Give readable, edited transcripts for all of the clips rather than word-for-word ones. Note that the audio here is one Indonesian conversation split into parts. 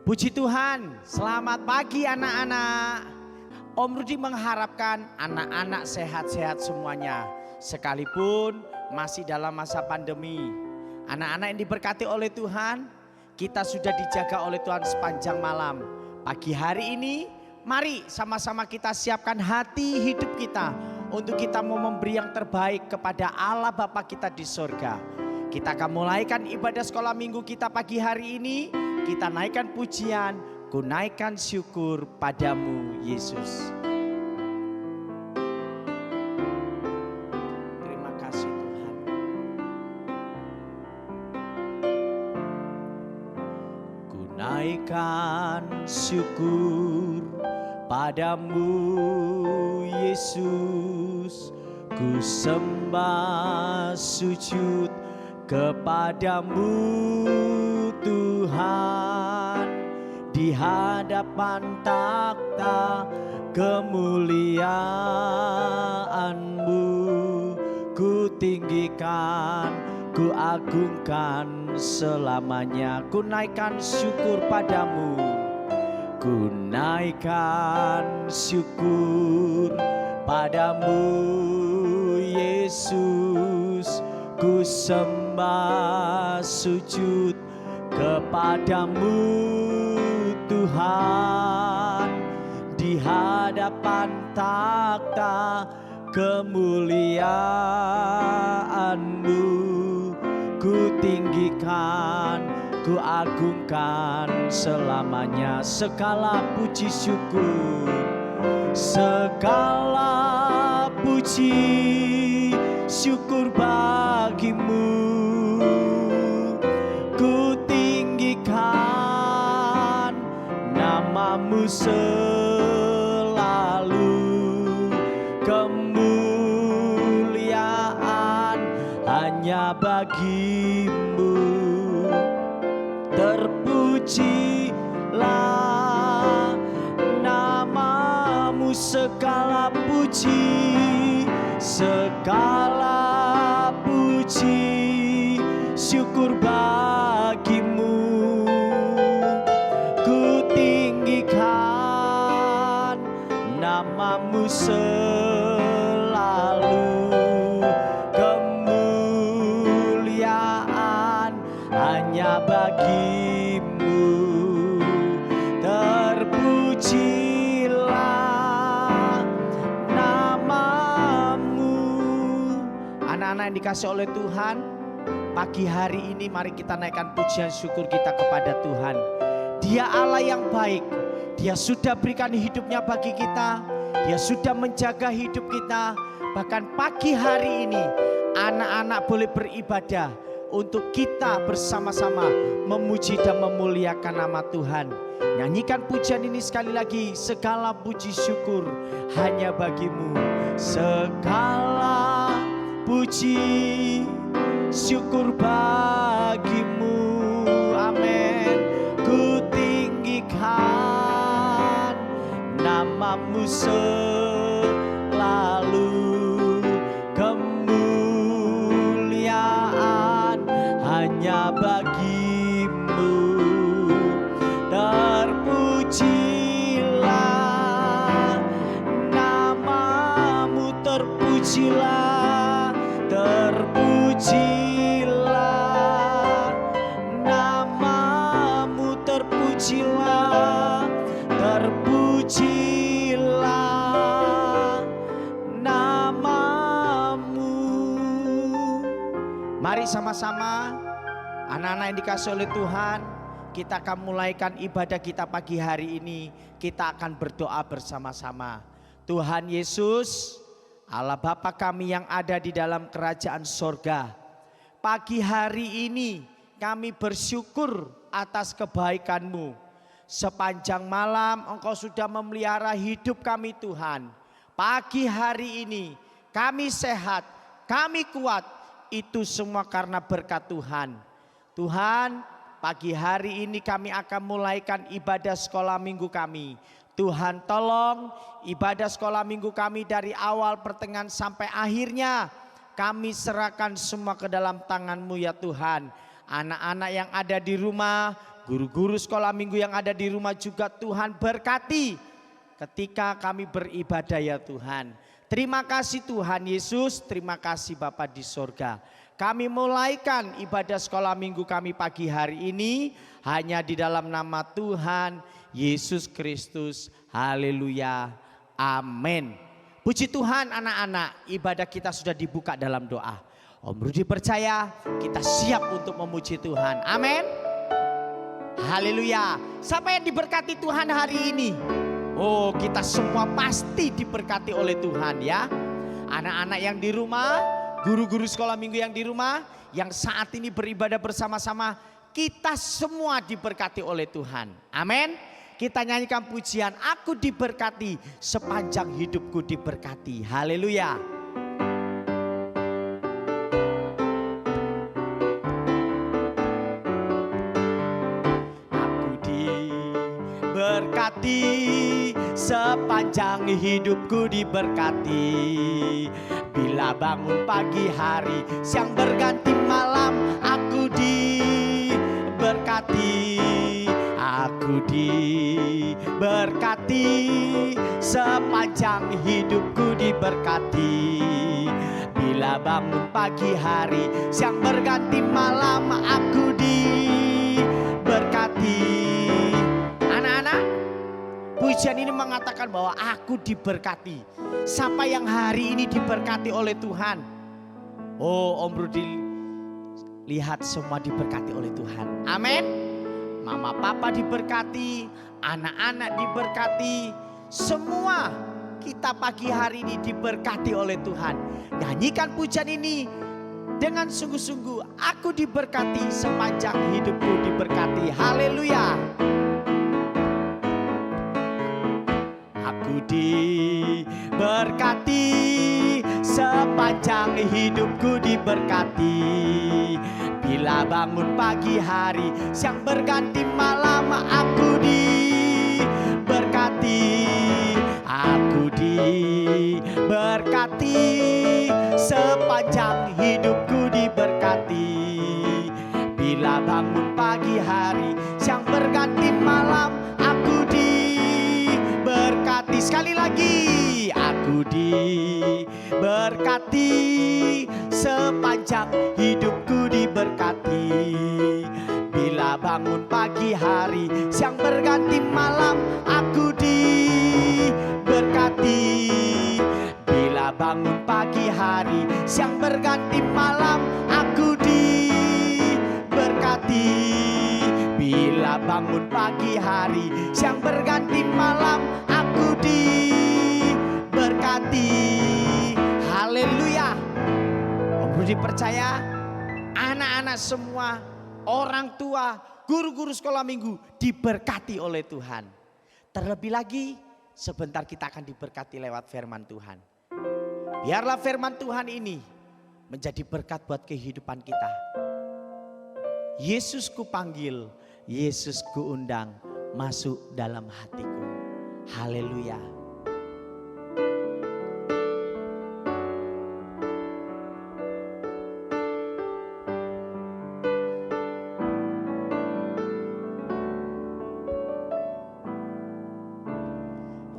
Puji Tuhan, selamat pagi anak-anak. Om Rudi mengharapkan anak-anak sehat-sehat semuanya. Sekalipun masih dalam masa pandemi. Anak-anak yang diberkati oleh Tuhan, kita sudah dijaga oleh Tuhan sepanjang malam. Pagi hari ini, mari sama-sama kita siapkan hati hidup kita. Untuk kita mau memberi yang terbaik kepada Allah Bapa kita di surga. Kita akan mulaikan ibadah sekolah minggu kita pagi hari ini. Kita naikkan pujian, ku naikkan syukur padamu Yesus. Terima kasih Tuhan. Ku naikkan syukur padamu Yesus. Ku sembah sujud kepadamu Tuhan, di hadapan takhta kemuliaan-Mu. Ku tinggikan, ku agungkan selamanya. Ku naikkan syukur padamu. Ku naikkan syukur padamu Yesus. Ku sembah sujud kepadamu Tuhan, di hadapan takhta kemuliaan-Mu. Ku tinggikan, ku agungkan selamanya. Segala puji syukur, segala puji syukur bagimu. Ku tinggikan namamu selalu. Kemuliaan hanya bagimu. Terpujilah namamu, segala puji, segala puji syukur bagimu. Ku tinggikan namamu selalu. Kemuliaan hanya bagimu. Terpujilah namamu. Anak-anak yang dikasih oleh Tuhan, pagi hari ini mari kita naikkan pujian syukur kita kepada Tuhan. Dia Allah yang baik. Dia sudah berikan hidupnya bagi kita. Dia sudah menjaga hidup kita. Bahkan pagi hari ini anak-anak boleh beribadah untuk kita bersama-sama memuji dan memuliakan nama Tuhan. Nyanyikan pujian ini sekali lagi. Segala puji syukur hanya bagimu. Segala puji syukur bagimu. Amin. Ku tinggikan namamu selalu. Kemuliaan hanya bagimu. Terpujilah namamu, terpujilah, terpujilah namamu, terpujilah, terpujilah namamu. Mari sama-sama anak-anak yang dikasih oleh Tuhan, kita akan mulaikan ibadah kita pagi hari ini. Kita akan berdoa bersama-sama. Tuhan Yesus, Allah Bapa kami yang ada di dalam kerajaan sorga, pagi hari ini kami bersyukur atas kebaikan-Mu. Sepanjang malam Engkau sudah memelihara hidup kami Tuhan. Pagi hari ini kami sehat, kami kuat. Itu semua karena berkat Tuhan. Tuhan, pagi hari ini kami akan mulaikan ibadah sekolah minggu kami. Tuhan tolong ibadah sekolah minggu kami dari awal pertengahan sampai akhirnya. Kami serahkan semua ke dalam tangan-Mu ya Tuhan. Anak-anak yang ada di rumah Guru-guru sekolah minggu yang ada di rumah juga Tuhan berkati ketika kami beribadah ya Tuhan. Terima kasih Tuhan Yesus, terima kasih Bapa di sorga. Kami mulaikan ibadah sekolah minggu kami pagi hari ini hanya di dalam nama Tuhan Yesus Kristus. Haleluya, amin. Puji Tuhan anak-anak, ibadah kita sudah dibuka dalam doa. Om Rudi percaya kita siap untuk memuji Tuhan, amin. Haleluya. Siapa yang diberkati Tuhan hari ini? Oh, kita semua pasti diberkati oleh Tuhan ya. Anak-anak yang di rumah, guru-guru sekolah minggu yang di rumah, yang saat ini beribadah bersama-sama, kita semua diberkati oleh Tuhan. Amin. Kita nyanyikan pujian, aku diberkati, sepanjang hidupku diberkati. Haleluya. Berkati, sepanjang hidupku diberkati. Bila bangun pagi hari, siang berganti malam, aku diberkati. Aku diberkati, sepanjang hidupku diberkati. Bila bangun pagi hari, siang berganti malam, aku diberkati. Pujian ini mengatakan bahwa aku diberkati. Siapa yang hari ini diberkati oleh Tuhan? Oh, Om Rudi lihat semua diberkati oleh Tuhan. Amin. Mama papa diberkati, anak-anak diberkati. Semua kita pagi hari ini diberkati oleh Tuhan. Nyanyikan pujian ini dengan sungguh-sungguh. Aku diberkati, sepanjang hidupku diberkati. Haleluya. Aku diberkati, sepanjang hidupku diberkati. Bila bangun pagi hari, siang berganti malam, aku diberkati. Aku diberkati, sepanjang hidupku diberkati. Bila bangun pagi hari, siang berganti malam, aku diberkati. Sekali lagi, aku diberkati, sepanjang hidupku diberkati. Bila bangun pagi hari, siang berganti malam, aku diberkati. Bila bangun pagi hari, siang berganti malam, aku diberkati. Bila bangun pagi hari, siang berganti malam, aku diberkati. Haleluya. Om Rudi percaya anak-anak semua, orang tua, guru-guru sekolah minggu diberkati oleh Tuhan. Terlebih lagi sebentar kita akan diberkati lewat firman Tuhan. Biarlah firman Tuhan ini menjadi berkat buat kehidupan kita. Yesus ku panggil, Yesus ku undang, masuk dalam hatiku. Haleluya.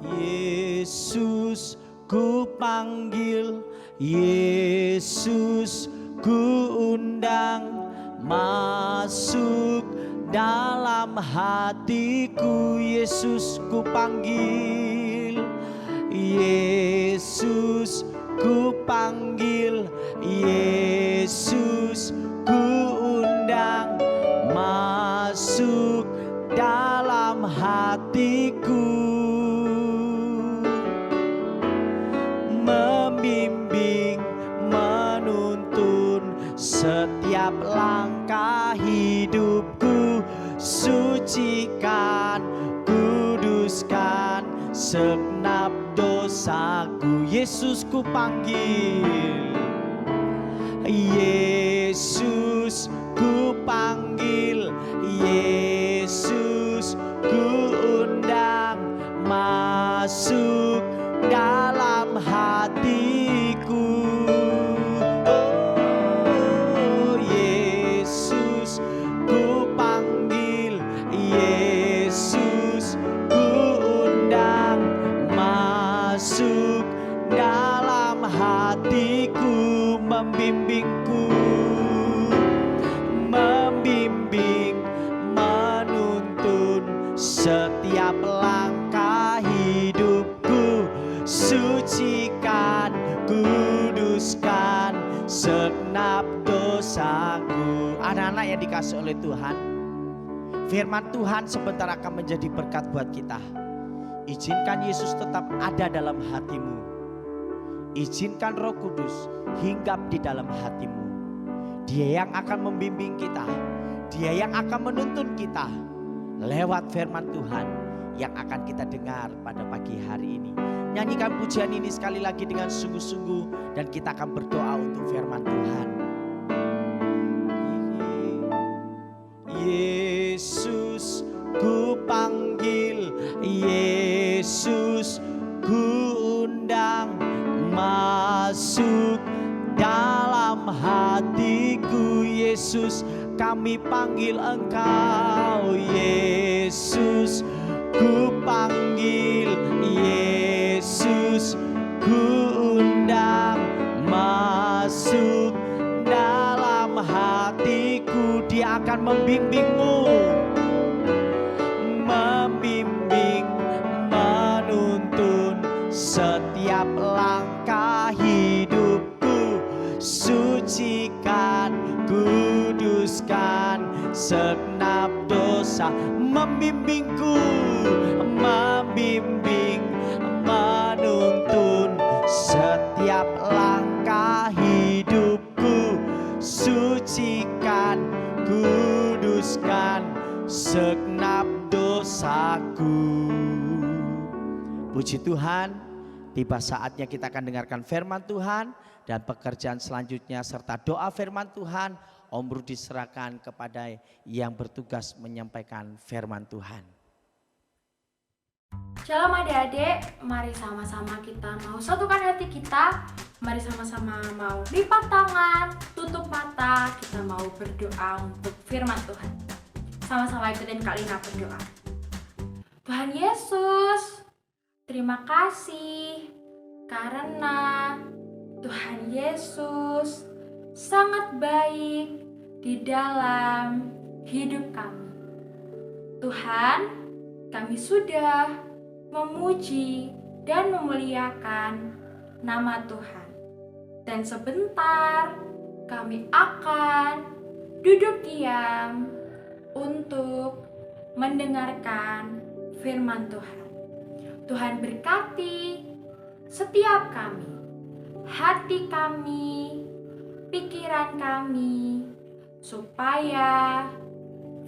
Yesus ku panggil, Yesus ku undang, masuk dalam hatiku. Yesus ku panggil, Yesus ku panggil, Yesus ku undang, masuk dalam hatiku. Membimbing, menuntun setiap langkah hidupku. Sucikan, kuduskan segenap dosaku. Yesus ku panggil, Yesus ku panggil, Yesus ku undang, masuk dalam hatiku. Oh, Yesus ku panggil, membimbingku, membimbing, menuntun setiap langkah hidupku. Sucikan, kuduskan segenap dosaku. Anak-anak yang dikasih oleh Tuhan, firman Tuhan sebentar akan menjadi berkat buat kita. Izinkan Yesus tetap ada dalam hatimu. Izinkan Roh Kudus hinggap di dalam hatimu. Dia yang akan membimbing kita, Dia yang akan menuntun kita lewat firman Tuhan yang akan kita dengar pada pagi hari ini. Nyanyikan pujian ini sekali lagi dengan sungguh-sungguh, dan kita akan berdoa untuk firman Tuhan. Yesus ku panggil, Yesus ku undang, masuk dalam hatiku. Yesus, kami panggil Engkau. Yesus ku panggil, Yesus ku undang, masuk dalam hatiku. Dia akan membimbingmu, membimbing, menuntun setiap langkah hidupku. Sucikan, kuduskan segenap dosa. Membimbingku, membimbing, menuntun setiap langkah hidupku. Sucikan, kuduskan segenap dosaku. Puji Tuhan, tiba saatnya kita akan dengarkan firman Tuhan, dan pekerjaan selanjutnya serta doa firman Tuhan Om Rudi serahkan kepada yang bertugas menyampaikan firman Tuhan. Shalom adik-adik, mari sama-sama kita mau satukan hati kita. Mari sama-sama mau lipat tangan, tutup mata, kita mau berdoa untuk firman Tuhan. Sama-sama ikutin Kak Lina berdoa. Tuhan Yesus, terima kasih karena Tuhan Yesus sangat baik di dalam hidup kami. Tuhan, kami sudah memuji dan memuliakan nama Tuhan. Dan sebentar kami akan duduk diam untuk mendengarkan firman Tuhan. Tuhan berkati setiap kami, hati kami, pikiran kami, supaya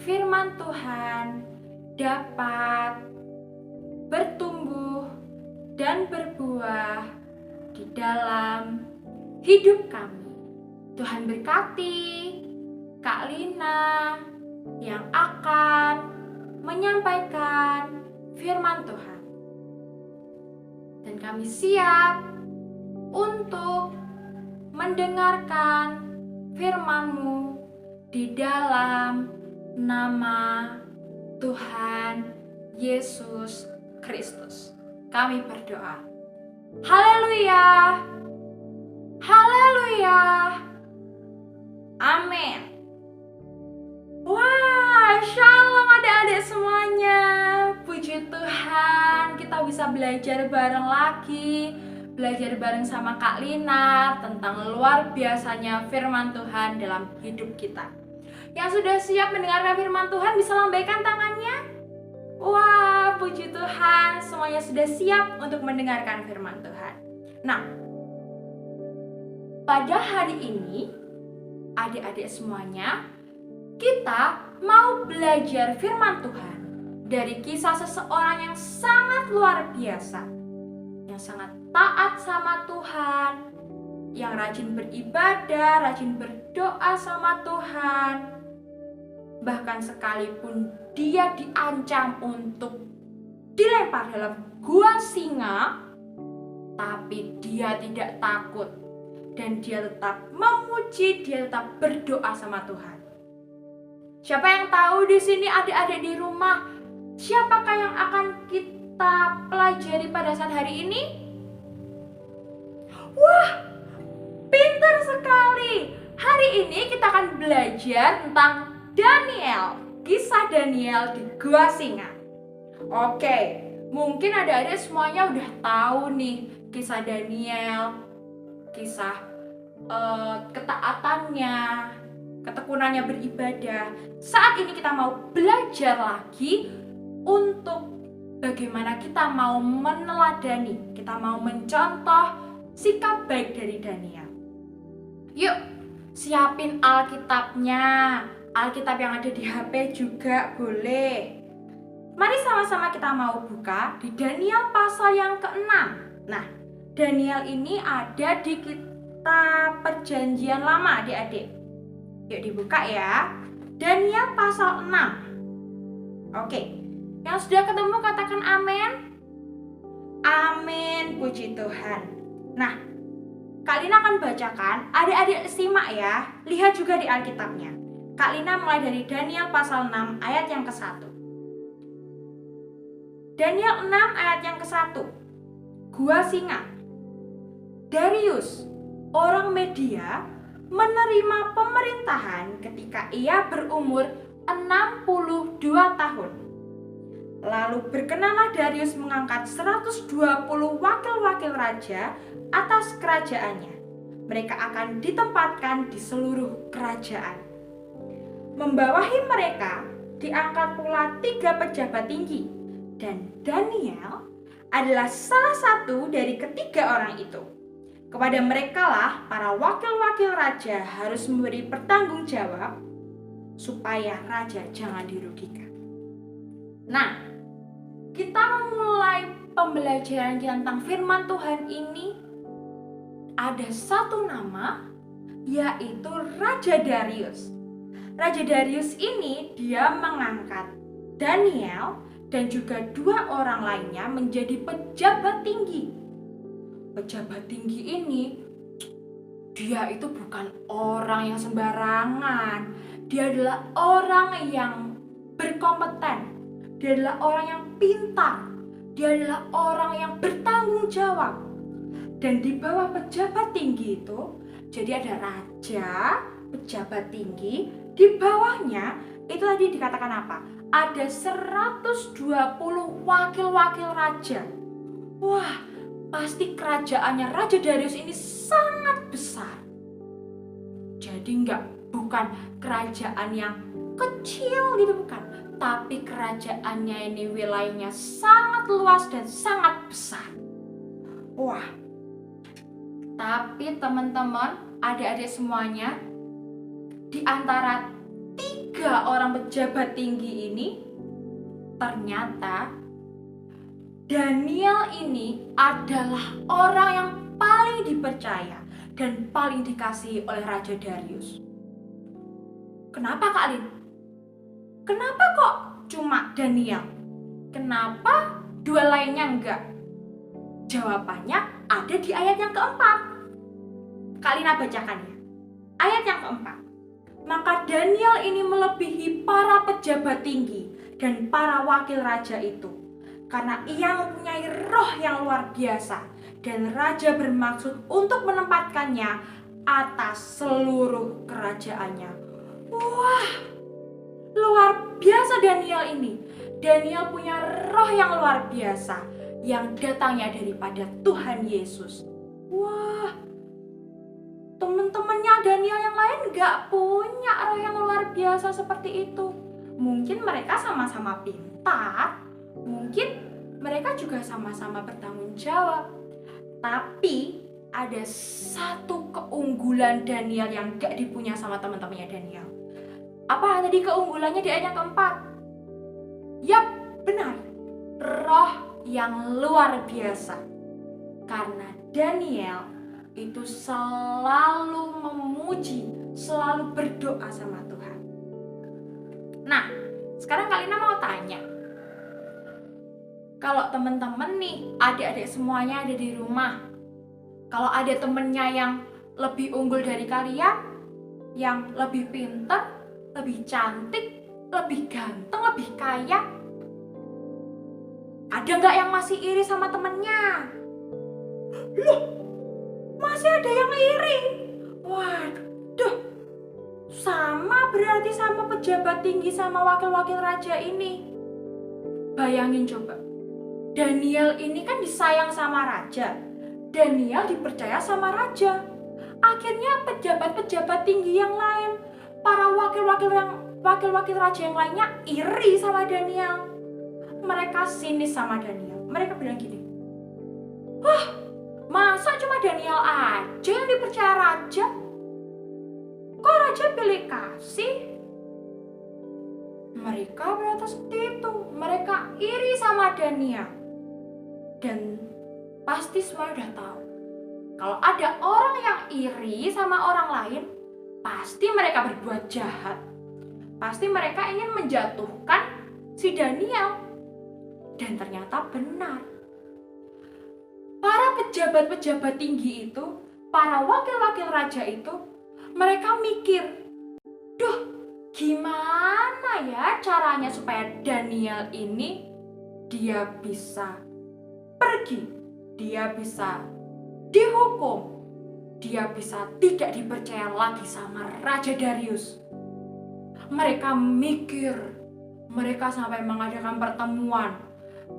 firman Tuhan dapat bertumbuh dan berbuah di dalam hidup kami. Tuhan berkati Kak Lina yang akan menyampaikan firman Tuhan. Dan kami siap untuk mendengarkan firman-Mu di dalam nama Tuhan Yesus Kristus. Kami berdoa. Haleluya. Haleluya. Amin. Wah, shalom adik-adik semuanya. Puji Tuhan, kita bisa belajar bareng lagi. Belajar bareng sama Kak Lina tentang luar biasanya firman Tuhan dalam hidup kita. Yang sudah siap mendengarkan firman Tuhan bisa lambaikan tangannya. Wah, puji Tuhan, semuanya sudah siap untuk mendengarkan firman Tuhan. Nah, pada hari ini, adik-adik semuanya, kita mau belajar firman Tuhan dari kisah seseorang yang sangat luar biasa, yang sangat taat sama Tuhan, yang rajin beribadah, rajin berdoa sama Tuhan. Bahkan sekalipun dia diancam untuk dilempar dalam gua singa, tapi dia tidak takut dan dia tetap memuji, dia tetap berdoa sama Tuhan. Siapa yang tahu di sini adik-adik di rumah, siapakah yang akan kita pelajari pada saat hari ini? Wah, Pintar sekali. Hari ini kita akan belajar tentang Daniel. Kisah Daniel di Gua Singa. Oke, mungkin adik-adik semuanya udah tahu nih kisah Daniel, kisah ketaatannya, ketekunannya beribadah. Saat ini kita mau belajar lagi untuk bagaimana kita mau meneladani, kita mau mencontoh sikap baik dari Daniel. Yuk, siapin Alkitabnya. Alkitab yang ada di HP juga boleh. Mari sama-sama kita mau buka di Daniel pasal yang ke-6. Nah, Daniel ini ada di kitab Perjanjian Lama, adik-adik. Yuk dibuka ya. Daniel pasal 6. Oke, yang sudah ketemu katakan amin. Amin, puji Tuhan. Nah, Kak Lina akan bacakan, adik-adik simak ya. Lihat juga di Alkitabnya. Kak Lina mulai dari Daniel pasal 6 ayat yang ke-1. Daniel 6 ayat yang ke-1. Gua Singa. Darius, orang Media, menerima pemerintahan ketika ia berumur 62 tahun. Lalu berkenanlah Darius mengangkat 120 wakil-wakil raja atas kerajaannya. Mereka akan ditempatkan di seluruh kerajaan. Membawahi mereka diangkat pula 3 pejabat tinggi, dan Daniel adalah salah satu dari ketiga orang itu. Kepada merekalah para wakil-wakil raja harus memberi pertanggungjawab supaya raja jangan dirugikan. Nah, kita memulai pembelajaran tentang firman Tuhan ini. Ada satu nama, yaitu Raja Darius. Raja Darius ini dia mengangkat Daniel dan juga 2 orang lainnya menjadi pejabat tinggi. Pejabat tinggi ini, dia itu bukan orang yang sembarangan. Dia adalah orang yang berkompeten. Dia adalah orang yang pintar. Dia adalah orang yang bertanggung jawab. Dan di bawah pejabat tinggi itu, jadi ada raja, pejabat tinggi, di bawahnya itu tadi dikatakan apa? Ada 120 wakil-wakil raja. Wah, pasti kerajaannya Raja Darius ini sangat besar. Jadi bukan kerajaan yang kecil gitu, bukan. Tapi kerajaannya ini wilayahnya sangat luas dan sangat besar. Wah, tapi teman-teman, adik-adik semuanya, di antara 3 orang pejabat tinggi ini, ternyata Daniel ini adalah orang yang paling dipercaya dan paling dikasihi oleh Raja Darius. Kenapa Kak Lin? Kenapa kok cuma Daniel? Kenapa 2 lainnya enggak? Jawabannya ada di ayat yang keempat. Kak Lina bacakannya. Ayat yang keempat. Maka Daniel ini melebihi para pejabat tinggi dan para wakil raja itu, karena ia mempunyai roh yang luar biasa, dan raja bermaksud untuk menempatkannya atas seluruh kerajaannya. Wah, luar biasa Daniel ini. Daniel punya roh yang luar biasa yang datangnya daripada Tuhan Yesus. Wah, teman-temannya Daniel yang lain gak punya roh yang luar biasa seperti itu. Mungkin mereka sama-sama pintar, mungkin mereka juga sama-sama bertanggung jawab. Tapi ada satu keunggulan Daniel yang gak dipunya sama teman-temannya Daniel. Apa tadi keunggulannya di ayat yang keempat? Yap, benar. Roh yang luar biasa. Karena Daniel itu selalu memuji, selalu berdoa sama Tuhan. Nah, sekarang Kak Lina mau tanya. Kalau teman-teman nih, adik-adik semuanya ada di rumah, kalau ada temennya yang lebih unggul dari kalian, yang lebih pintar, lebih cantik, lebih ganteng, lebih kaya, ada nggak yang masih iri sama temennya? Loh, masih ada yang iri? Waduh, sama berarti sama pejabat tinggi sama wakil-wakil raja ini. Bayangin coba, Daniel ini kan disayang sama raja. Daniel dipercaya sama raja. Akhirnya pejabat-pejabat tinggi yang lain, para wakil-wakil raja yang lainnya iri sama Daniel. Mereka sinis sama Daniel. Mereka bilang gini, wah, masa cuma Daniel aja yang dipercaya raja? Kok raja pilih kasih? Mereka berkata seperti itu. Mereka iri sama Daniel. Dan pasti semua udah tahu, kalau ada orang yang iri sama orang lain, pasti mereka berbuat jahat. Pasti mereka ingin menjatuhkan si Daniel. Dan ternyata benar. Para pejabat-pejabat tinggi itu, para wakil-wakil raja itu, mereka mikir, duh, gimana ya caranya supaya Daniel ini dia bisa pergi, dia bisa dihukum, dia bisa tidak dipercaya lagi sama Raja Darius. Mereka mikir, mereka sampai mengadakan pertemuan.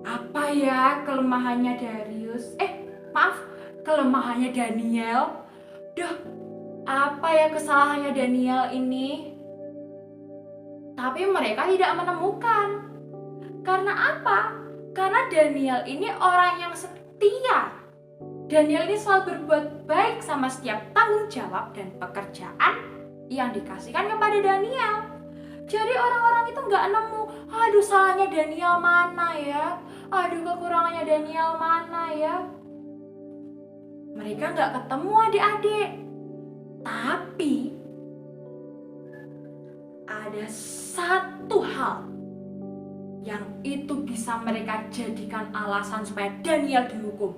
Apa ya kelemahannya Darius? Kelemahannya Daniel. Duh, apa ya kesalahannya Daniel ini? Tapi mereka tidak menemukan. Karena apa? Karena Daniel ini orang yang setia. Daniel ini selalu berbuat baik sama setiap tanggung jawab dan pekerjaan yang dikasihkan kepada Daniel. Jadi orang-orang itu nggak nemu, aduh salahnya Daniel mana ya? Aduh kekurangannya Daniel mana ya? Mereka nggak ketemu adik-adik. Tapi ada satu hal yang itu bisa mereka jadikan alasan supaya Daniel dihukum.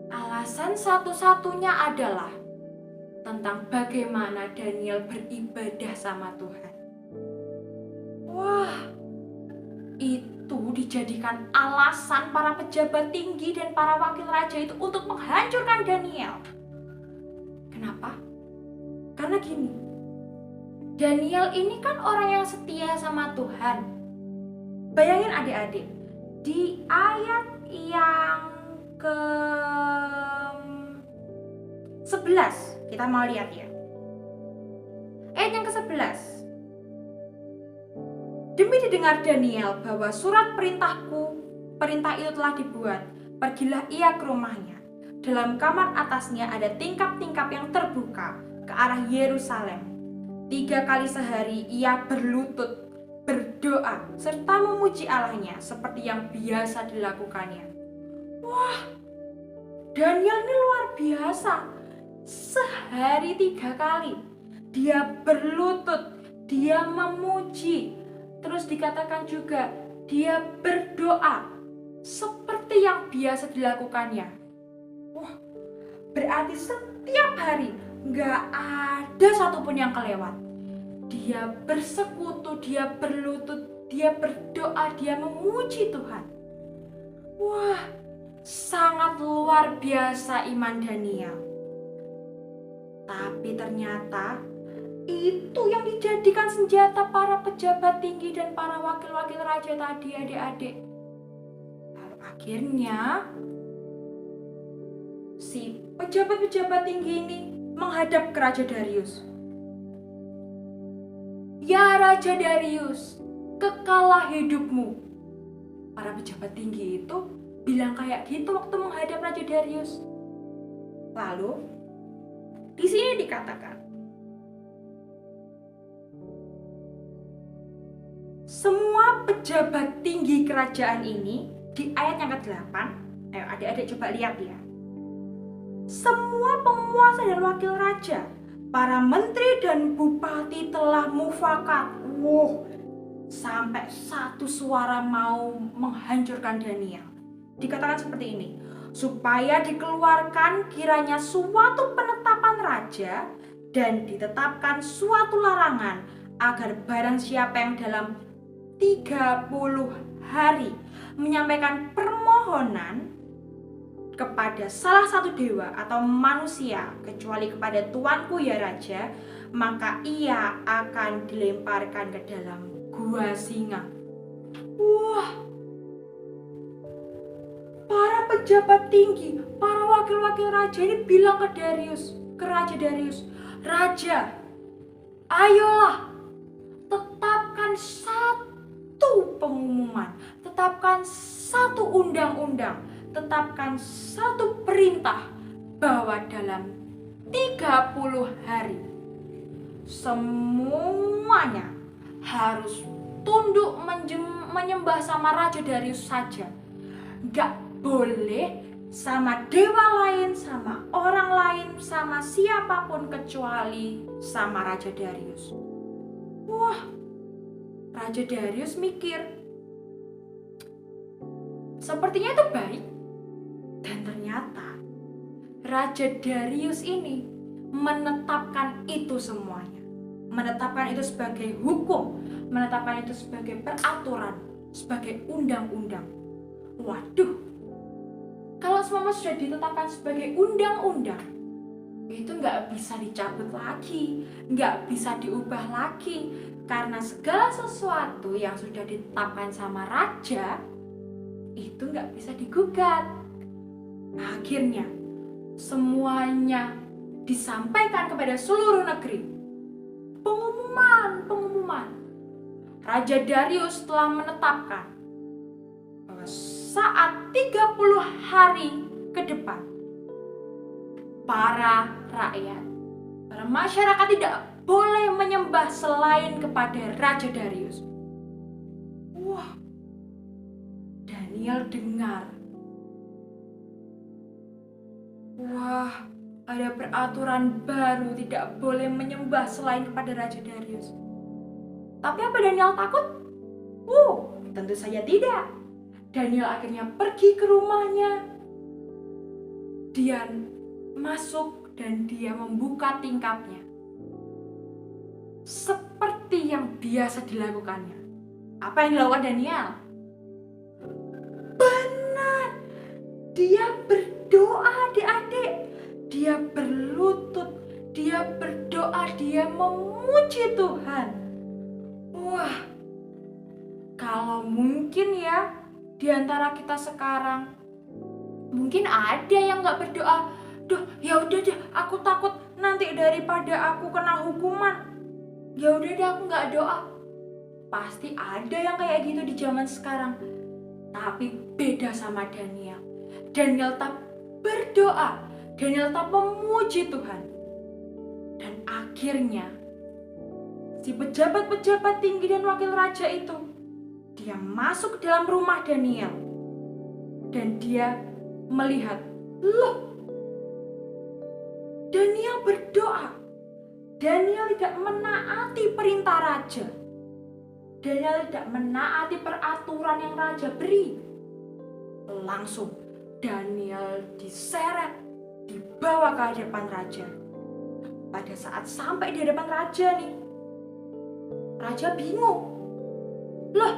Alasan satu-satunya adalah tentang bagaimana Daniel beribadah sama Tuhan. Wah, itu dijadikan alasan para pejabat tinggi dan para wakil raja itu untuk menghancurkan Daniel. Kenapa? Karena gini, Daniel ini kan orang yang setia sama Tuhan. Bayangin adik-adik, di ayat yang ke-11, kita mau lihat ya. Ayat yang ke-11. Demi didengar Daniel bahwa surat perintah itu telah dibuat, pergilah ia ke rumahnya. Dalam kamar atasnya ada tingkap-tingkap yang terbuka ke arah Yerusalem. 3 kali sehari ia berlutut, berdoa, serta memuji Allahnya seperti yang biasa dilakukannya. Wah, Daniel ini luar biasa. Sehari 3 kali dia berlutut, dia memuji. Terus dikatakan juga dia berdoa seperti yang biasa dilakukannya. Wah, berarti setiap hari gak ada satupun yang kelewat. Dia bersekutu, dia berlutut, dia berdoa, dia memuji Tuhan. Wah, sangat luar biasa iman Daniel. Tapi ternyata itu yang dijadikan senjata para pejabat tinggi dan para wakil-wakil raja tadi, adik-adik. Lalu akhirnya si pejabat-pejabat tinggi ini menghadap ke Raja Darius. Ya Raja Darius, kekalah hidupmu. Para pejabat tinggi itu bilang kayak gitu waktu menghadap Raja Darius. Lalu di sini dikatakan, semua pejabat tinggi kerajaan ini, di ayat yang ke-8, ayo adik-adik coba lihat ya. Semua penguasa dan wakil raja, para menteri dan bupati telah mufakat. Sampai satu suara mau menghancurkan Daniel. Dikatakan seperti ini, supaya dikeluarkan kiranya suatu penetapan raja dan ditetapkan suatu larangan agar barang siapa yang dalam 30 hari menyampaikan permohonan kepada salah satu dewa atau manusia kecuali kepada tuanku ya raja, maka ia akan dilemparkan ke dalam gua singa. Wah, para pejabat tinggi, para wakil-wakil raja ini bilang ke Raja Darius, "Raja, ayolah, tetapkan satu pengumuman, tetapkan satu undang-undang, tetapkan satu perintah bahwa dalam 30 hari semuanya harus tunduk menyembah sama Raja Darius saja. Gak boleh sama dewa lain, sama orang lain, sama siapapun kecuali sama Raja Darius." Wah, Raja Darius mikir, sepertinya itu baik. Dan ternyata Raja Darius ini menetapkan itu semuanya. Menetapkan itu sebagai hukum, menetapkan itu sebagai peraturan, sebagai undang-undang. Waduh, kalau semua sudah ditetapkan sebagai undang-undang, itu nggak bisa dicabut lagi, nggak bisa diubah lagi, karena segala sesuatu yang sudah ditetapkan sama raja itu nggak bisa digugat. Akhirnya semuanya disampaikan kepada seluruh negeri. Pengumuman. Raja Darius telah menetapkan bahwa saat 30 hari ke depan, para rakyat, para masyarakat tidak boleh menyembah selain kepada Raja Darius. Wah, Daniel dengar. Wah, ada peraturan baru, tidak boleh menyembah selain kepada Raja Darius. Tapi apa Daniel takut? Tentu saja tidak. Daniel akhirnya pergi ke rumahnya. Dia masuk dan dia membuka tingkapnya. Seperti yang biasa dilakukannya. Apa yang dilakukan Daniel? Benar. Dia berdoa, adik-adik. Dia berlutut. Dia berdoa, dia memuji Tuhan. Wah, kalau mungkin ya di antara kita sekarang, mungkin ada yang nggak berdoa. Duh, ya udah deh, aku takut nanti daripada aku kena hukuman. Ya udah deh, aku nggak doa. Pasti ada yang kayak gitu di zaman sekarang. Tapi beda sama Daniel. Daniel tetap berdoa. Daniel tetap memuji Tuhan. Dan akhirnya si pejabat-pejabat tinggi dan wakil raja itu, dia masuk ke dalam rumah Daniel. Dan dia melihat, loh, Daniel berdoa. Daniel tidak menaati perintah raja. Daniel tidak menaati peraturan yang raja beri. Langsung Daniel diseret, dibawa ke hadapan raja. Pada saat sampai di hadapan raja nih, raja bingung. Loh,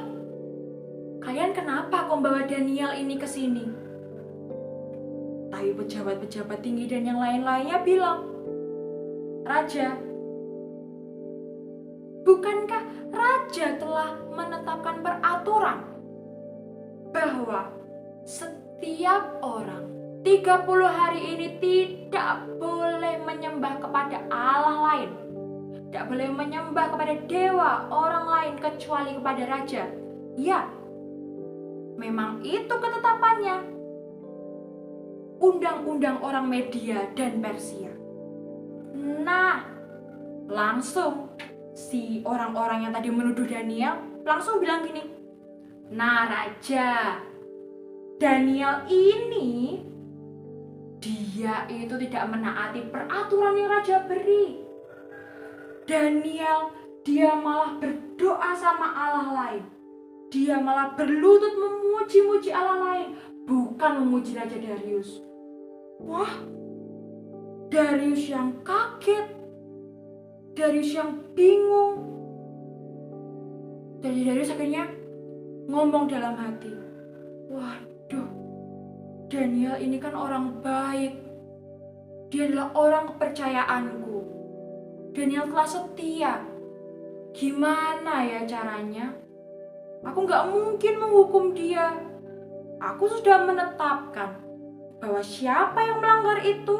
kalian kenapa kok bawa Daniel ini ke sini? Tapi pejabat-pejabat tinggi dan yang lain-lainnya bilang, Raja, bukankah raja telah menetapkan peraturan bahwa setiap orang 30 hari ini tidak boleh menyembah kepada Allah lain, tidak boleh menyembah kepada dewa orang lain kecuali kepada raja. Ya, memang itu ketetapannya. Undang-undang orang Media dan Persia. Nah, langsung si orang-orang yang tadi menuduh Daniel langsung bilang gini, nah raja, Daniel ini dia itu tidak menaati peraturan yang raja beri. Daniel, dia malah berdoa sama Allah lain. Dia malah berlutut memuji-muji Allah lain, bukan memuji Raja Darius. Wah, Darius yang kaget, Darius yang bingung. Jadi Darius akhirnya ngomong dalam hati, waduh, Daniel ini kan orang baik. Dia adalah orang kepercayaanku. Daniel telah setia. Gimana ya caranya? Aku gak mungkin menghukum dia. Aku sudah menetapkan bahwa siapa yang melanggar itu,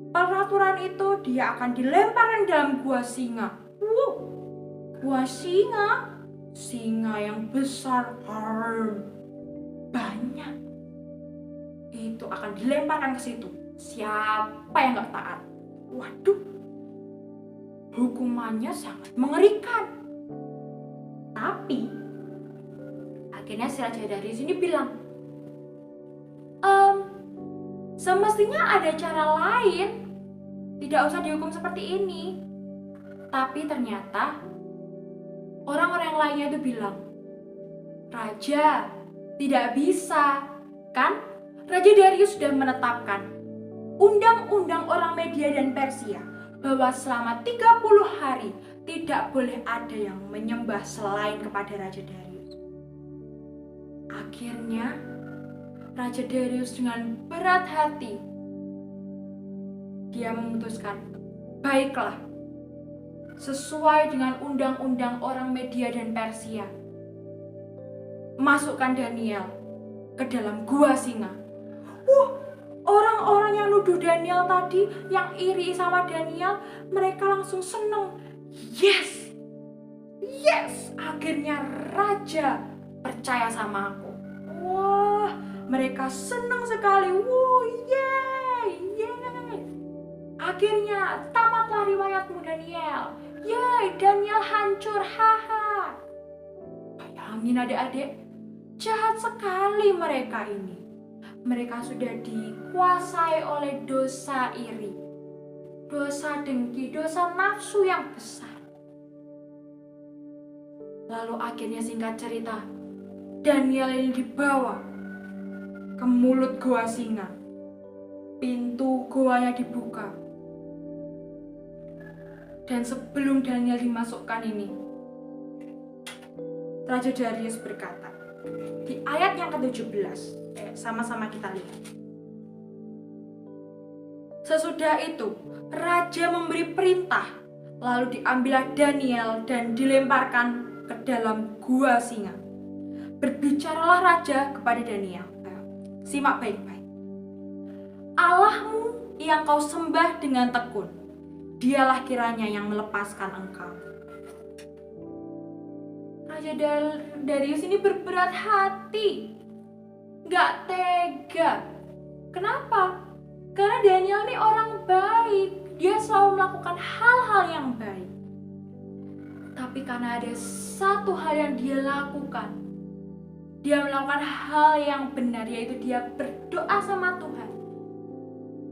peraturan itu, dia akan dilemparkan dalam gua singa. Gua singa? Singa yang besar, banyak. Itu akan dilemparkan ke situ. Siapa yang gak taat? Waduh, hukumannya sangat mengerikan. Tapi akhirnya si Raja Darius ini bilang, semestinya ada cara lain, tidak usah dihukum seperti ini. Tapi ternyata orang-orang yang lainnya itu bilang, Raja, tidak bisa, kan? Raja Darius sudah menetapkan undang-undang orang Media dan Persia bahwa selama 30 hari tidak boleh ada yang menyembah selain kepada Raja Darius. Akhirnya Raja Darius dengan berat hati dia memutuskan, baiklah, sesuai dengan undang-undang orang Media dan Persia, masukkan Daniel ke dalam gua singa. Orang-orang yang nuduh Daniel tadi, yang iri sama Daniel, mereka langsung seneng. Yes, akhirnya Raja percaya sama aku. Wah, mereka senang sekali. Yeay. Akhirnya tamatlah riwayatmu, Daniel. Yeay, Daniel hancur, haha. Bayangin adik-adik, jahat sekali mereka ini. Mereka sudah dikuasai oleh dosa iri, dosa dengki, dosa nafsu yang besar. Lalu akhirnya singkat cerita, Daniel ini dibawa ke mulut gua singa. Pintu goanya dibuka. Dan sebelum Daniel dimasukkan ini, Raja Darius berkata, di ayat yang ke-17, sama-sama kita lihat. Sesudah itu, Raja memberi perintah, lalu diambillah Daniel dan dilemparkan ke dalam gua singa. Berbicaralah Raja kepada Daniel. Simak baik-baik. Allahmu yang kau sembah dengan tekun, dialah kiranya yang melepaskan engkau. Raja Darius ini berberat hati, gak tega. Kenapa? Karena Daniel ini orang baik, dia selalu melakukan hal-hal yang baik. Tapi karena ada satu hal yang dia lakukan, dia melakukan hal yang benar, yaitu dia berdoa sama Tuhan.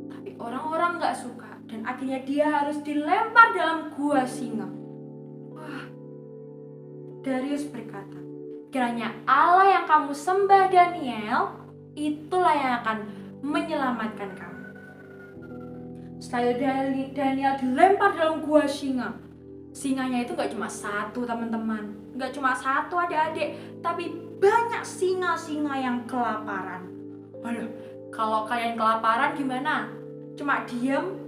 Tapi orang-orang gak suka, dan akhirnya dia harus dilempar dalam gua singa. Wah, Darius berkata, kiranya Allah yang kamu sembah Daniel, itulah yang akan menyelamatkan kamu. Setelah Daniel dilempar dalam gua singa, singanya itu gak cuma satu teman-teman, gak cuma satu adik-adik, tapi banyak singa-singa yang kelaparan. Waduh, kalau kalian kelaparan gimana? Cuma diem?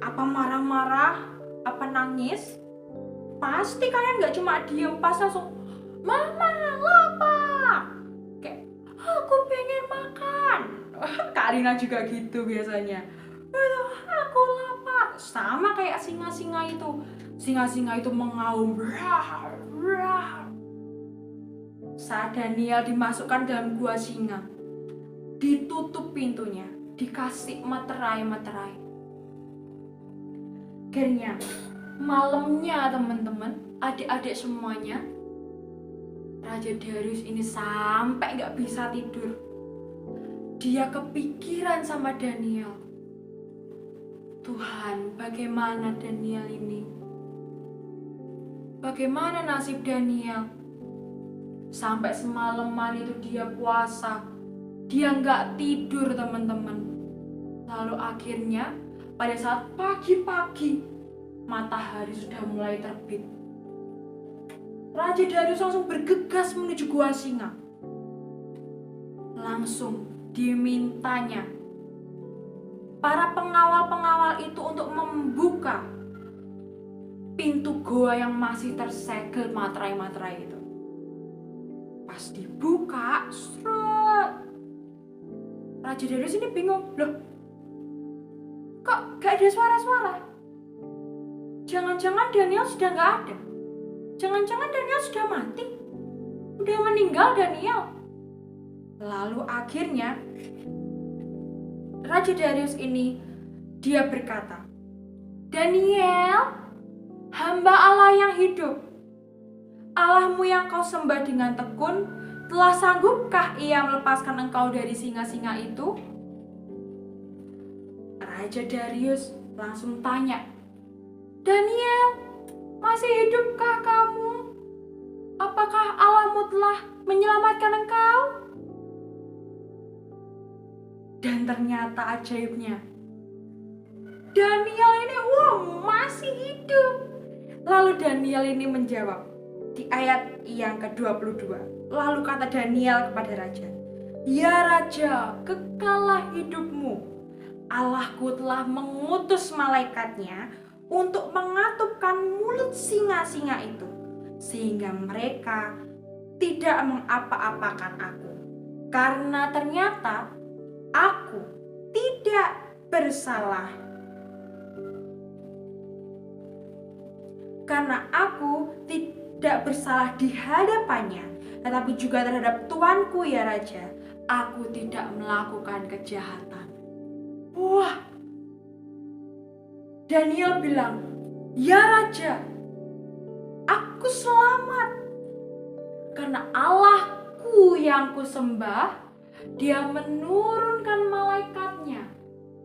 Apa marah-marah? Apa nangis? Pasti kalian gak cuma diem, pas langsung, Mama lapar. Kayak, aku pengen makan. Kak Alina juga gitu biasanya. Aku lapar. Sama kayak singa-singa itu. Singa-singa itu mengaum. Saat Daniel dimasukkan dalam gua singa, ditutup pintunya, dikasih materai-materai. Akhirnya malamnya teman-teman, adik-adik semuanya, Raja Darius ini sampai gak bisa tidur. Dia kepikiran sama Daniel. Tuhan, bagaimana Daniel ini? Bagaimana nasib Daniel? Sampai semalaman itu dia puasa. Dia gak tidur teman-teman. Lalu akhirnya pada saat pagi-pagi, matahari sudah mulai terbit. Raja Darius langsung bergegas menuju gua singa. Langsung dimintanya para pengawal-pengawal itu untuk membuka pintu goa yang masih tersegel materai-materai itu. Pas dibuka, Raja Darius ini bingung, loh kok gak ada suara-suara? Jangan-jangan Daniel sudah gak ada? Jangan-jangan Daniel sudah mati? Udah meninggal Daniel? Lalu akhirnya Raja Darius ini dia berkata, Daniel, hamba Allah yang hidup, Allahmu yang kau sembah dengan tekun, telah sanggupkah ia melepaskan engkau dari singa-singa itu? Raja Darius langsung tanya, Daniel, masih hidupkah kamu? Apakah Allahmu telah menyelamatkan engkau? Dan ternyata ajaibnya, Daniel ini masih hidup. Lalu Daniel ini menjawab di ayat yang ke-22. Lalu kata Daniel kepada raja, ya raja, kekallah hidupmu. Allahku telah mengutus malaikatnya untuk mengatupkan mulut singa-singa itu, sehingga mereka tidak mengapa-apakan aku. Karena ternyata aku tidak bersalah. Karena aku tidak bersalah di hadapannya, tetapi juga terhadap tuanku ya raja, aku tidak melakukan kejahatan. Wah, Daniel bilang, ya raja, aku selamat. Karena Allahku yang kusembah, dia menurunkan malaikatnya.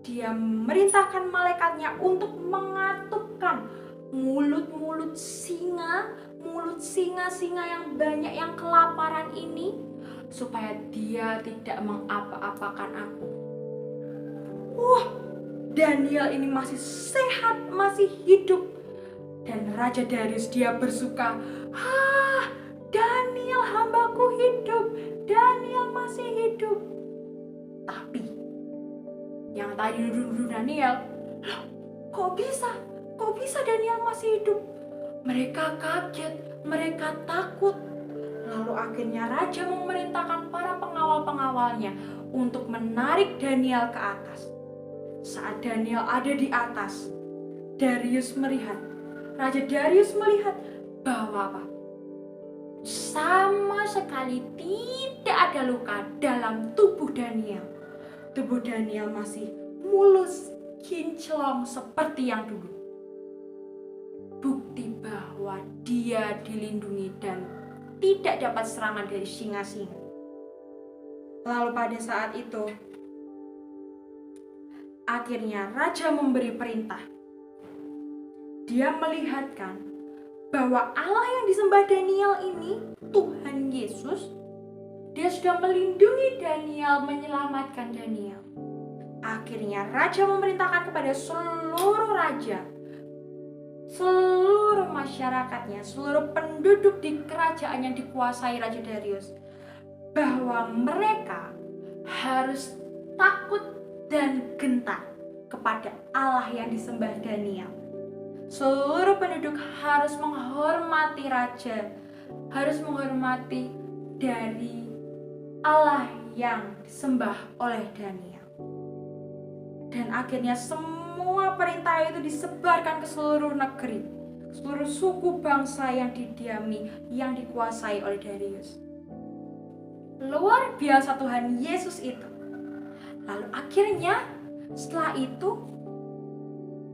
Dia memerintahkan malaikatnya untuk mengatupkan mulut-mulut singa, mulut singa-singa yang banyak yang kelaparan ini, supaya dia tidak mengapa-apakan aku. Wah, Daniel ini masih sehat, masih hidup. Dan Raja Darius dia bersuka, Daniel hambaku hidup, Daniel masih hidup. Tapi yang tadi nuduh Daniel, loh, kok bisa Daniel masih hidup? Mereka kaget, mereka takut. Lalu akhirnya raja memerintahkan para pengawal-pengawalnya untuk menarik Daniel ke atas. Saat Daniel ada di atas, Raja Darius melihat bahwa apa? Sama sekali tidak ada luka dalam tubuh Daniel. Tubuh Daniel masih mulus, kinclong seperti yang dulu. Bukti bahwa dia dilindungi dan tidak dapat serangan dari singa-singa. Lalu pada saat itu, akhirnya raja memberi perintah. Dia melihatkan bahwa Allah yang disembah Daniel ini, Tuhan Yesus, dia sudah melindungi Daniel, menyelamatkan Daniel. Akhirnya raja memerintahkan kepada seluruh raja, seluruh masyarakatnya, seluruh penduduk di kerajaan yang dikuasai Raja Darius, bahwa mereka harus takut dan gentar kepada Allah yang disembah Daniel. Seluruh penduduk harus menghormati raja, harus menghormati dari Allah yang disembah oleh Daniel. Dan akhirnya semua perintah itu disebarkan ke seluruh negeri, seluruh suku bangsa yang didiami, yang dikuasai oleh Darius. Luar biasa Tuhan Yesus itu. Lalu akhirnya setelah itu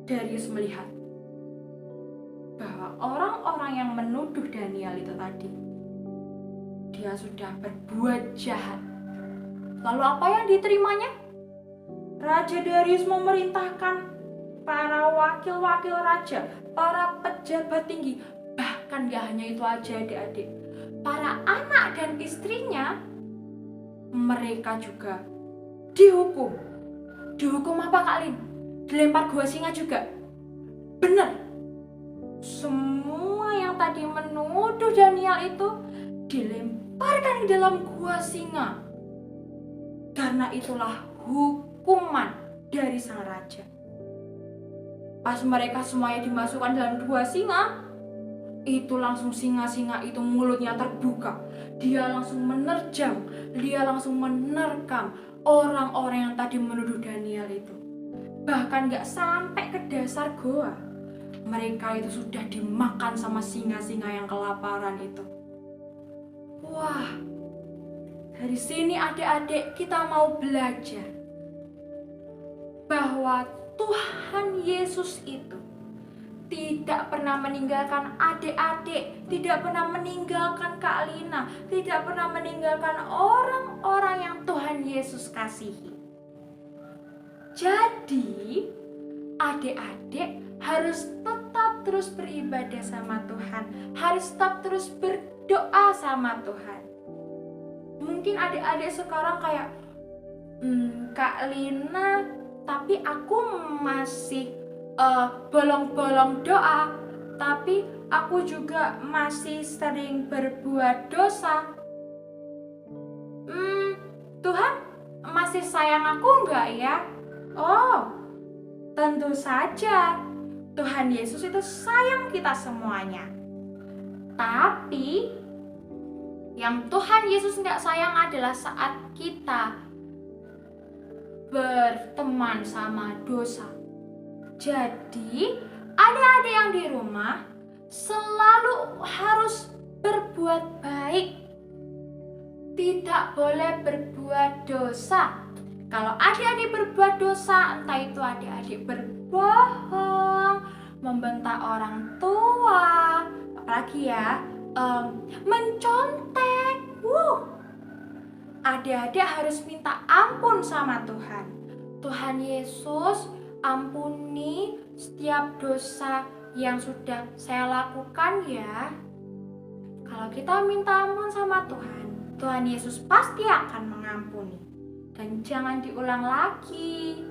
Darius melihat bahwa orang-orang yang menuduh Daniel itu tadi, dia sudah berbuat jahat. Lalu apa yang diterimanya? Raja Darius memerintahkan para wakil-wakil raja, para pejabat tinggi, bahkan gak hanya itu aja adik-adik, para anak dan istrinya, mereka juga dihukum. Dihukum apa Kak Lin? Dilempar gua singa juga? Bener. Semua yang tadi menuduh Daniel itu dilemparkan ke dalam gua singa. Karena itulah hukuman dari sang raja. Pas mereka semuanya dimasukkan dalam 2 singa, itu langsung singa-singa itu mulutnya terbuka. Dia langsung menerjang, dia langsung menerkam orang-orang yang tadi menuduh Daniel itu. Bahkan gak sampai ke dasar goa, mereka itu sudah dimakan sama singa-singa yang kelaparan itu. Wah, dari sini adik-adik kita mau belajar bahwa Tuhan Yesus itu tidak pernah meninggalkan adik-adik, tidak pernah meninggalkan Kak Lina, tidak pernah meninggalkan orang-orang yang Tuhan Yesus kasihi. Jadi, adik-adik harus tetap terus beribadah sama Tuhan, harus tetap terus berdoa sama Tuhan. Mungkin adik-adik sekarang kayak, Kak Lina, tapi aku masih bolong-bolong doa, tapi aku juga masih sering berbuat dosa. Tuhan masih sayang aku enggak ya? Oh, tentu saja Tuhan Yesus itu sayang kita semuanya. Tapi yang Tuhan Yesus enggak sayang adalah saat kita berteman sama dosa. Jadi, adik-adik yang di rumah selalu harus berbuat baik. Tidak boleh berbuat dosa. Kalau adik-adik berbuat dosa, entah itu adik-adik berbohong, membentak orang tua, apalagi ya, mencontek. Adik-adik harus minta ampun sama Tuhan. Tuhan Yesus, ampuni setiap dosa yang sudah saya lakukan ya. Kalau kita minta ampun sama Tuhan, Tuhan Yesus pasti akan mengampuni. Dan jangan diulang lagi.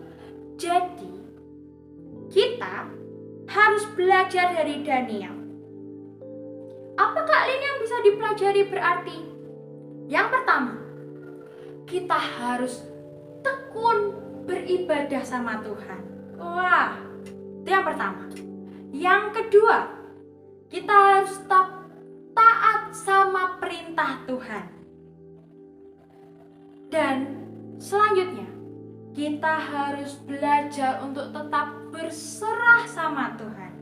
Jadi, kita harus belajar dari Daniel. Apa Kak Lin yang bisa dipelajari berarti? Yang pertama, kita harus tekun beribadah sama Tuhan. Wah, itu yang pertama. Yang kedua, kita harus tetap taat sama perintah Tuhan. Dan selanjutnya, kita harus belajar untuk tetap berserah sama Tuhan.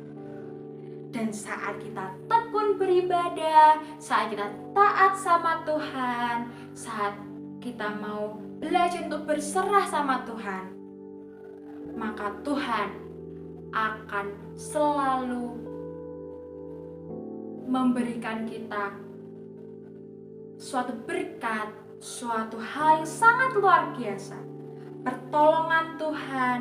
Dan saat kita tekun beribadah, saat kita taat sama Tuhan, saat kita mau belajar untuk berserah sama Tuhan, maka Tuhan akan selalu memberikan kita suatu berkat, suatu hal yang sangat luar biasa. Pertolongan Tuhan,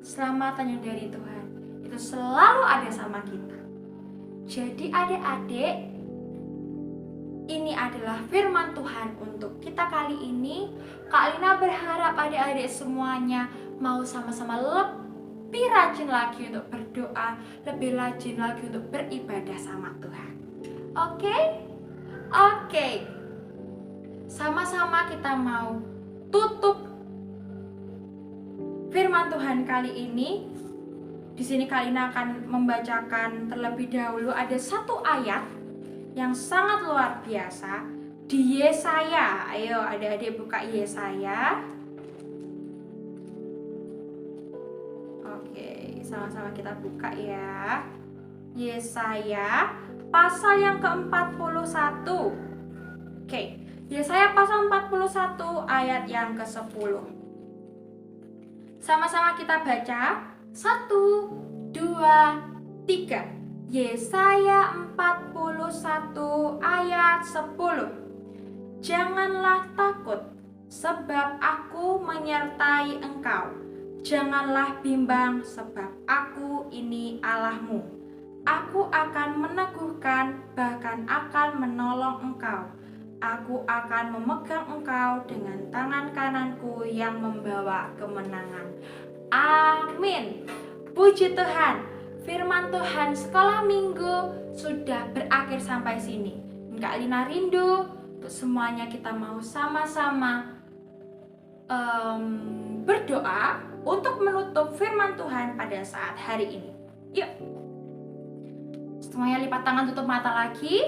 keselamatan yang dari Tuhan, itu selalu ada sama kita. Jadi adik-adik, ini adalah firman Tuhan untuk kita kali ini. Kak Lina berharap adik-adik semuanya mau sama-sama lebih rajin lagi untuk berdoa, lebih rajin lagi untuk beribadah sama Tuhan. Oke. Sama-sama kita mau tutup firman Tuhan kali ini. Di sini Kak Lina akan membacakan terlebih dahulu ada satu ayat yang sangat luar biasa di Yesaya. Ayo adik-adik buka Yesaya. Oke, sama-sama kita buka ya. Yesaya pasal yang ke-41. Oke, Yesaya pasal 41 ayat yang ke-10. Sama-sama kita baca. 1, 2, 3. Yesaya 41 ayat 10. Janganlah takut, sebab aku menyertai engkau. Janganlah bimbang, sebab aku ini Allahmu. Aku akan meneguhkan, bahkan akan menolong engkau. Aku akan memegang engkau dengan tangan kananku yang membawa kemenangan. Amin. Puji Tuhan, firman Tuhan sekolah minggu sudah berakhir sampai sini. Kak Lina rindu untuk semuanya kita mau sama-sama berdoa untuk menutup firman Tuhan pada saat hari ini. Yuk, semuanya lipat tangan, tutup mata lagi.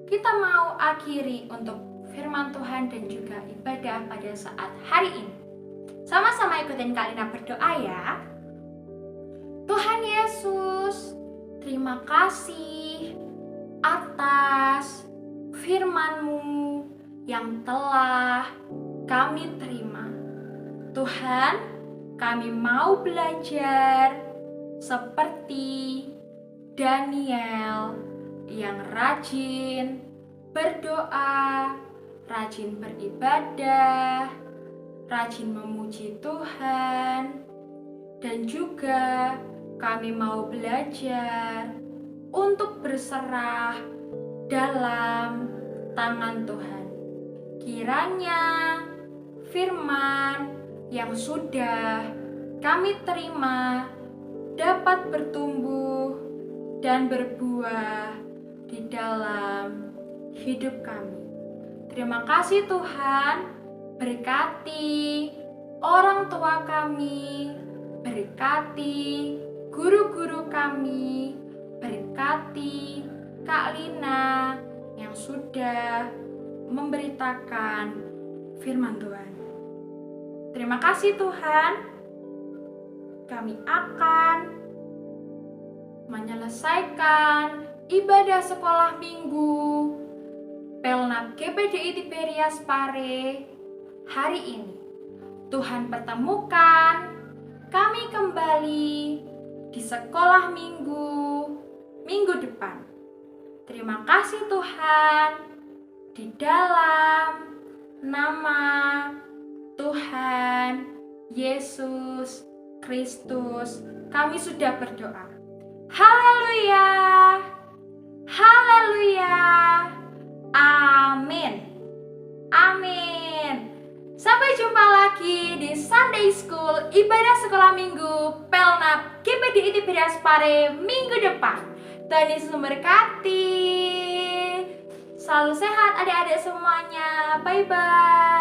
Kita mau akhiri untuk firman Tuhan dan juga ibadah pada saat hari ini. Sama-sama ikutin Kak Lina berdoa ya. Tuhan Yesus, terima kasih atas firman-Mu yang telah kami terima. Tuhan, kami mau belajar seperti Daniel yang rajin berdoa, rajin beribadah, rajin memuji Tuhan, dan juga kami mau belajar untuk berserah dalam tangan Tuhan. Kiranya firman yang sudah kami terima dapat bertumbuh dan berbuah di dalam hidup kami. Terima kasih Tuhan, berkati orang tua kami, berkati guru-guru kami, berkati Kak Lina yang sudah memberitakan firman Tuhan. Terima kasih Tuhan, kami akan menyelesaikan ibadah sekolah minggu Pelnap GPDI Tiberias Pare hari ini. Tuhan pertemukan kami kembali di sekolah minggu depan. Terima kasih Tuhan, di dalam nama Tuhan Yesus Kristus kami sudah berdoa. Haleluya, haleluya, amin, amin. Sampai jumpa lagi di Sunday School ibadah sekolah minggu Pelnap GPDI Tiberias Pare minggu depan. Tuhan Yesus memberkati. Selalu sehat adik-adik semuanya. Bye-bye.